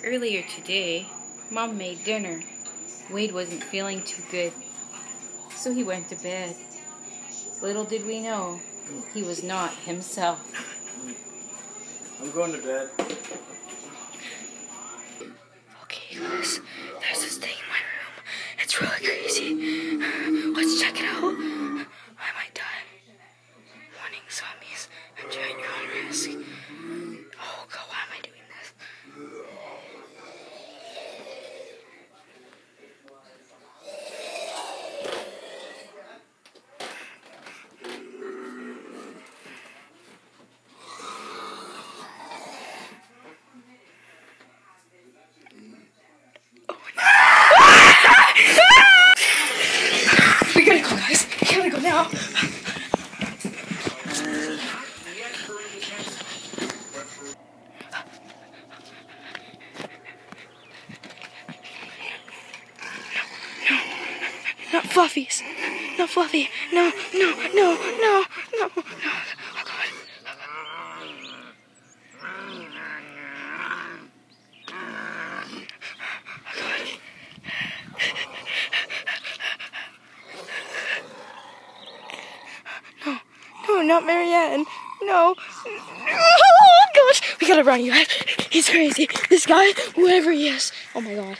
Earlier today, Mom made dinner. Wade wasn't feeling too good, so he went to bed. Little did we know, he was not himself. I'm going to bed. Okay guys, there's this thing in my room. It's really crazy. Let's check it out. I might die. Warning zombies, enter at your own risk. Oh god, why am I doing this? We gotta go, guys. We gotta go now. Not fluffies. Not fluffy. No. Oh god. No, not Marianne. No. Oh gosh. We gotta run, you guys. He's crazy. This guy, whoever he is. Oh my god.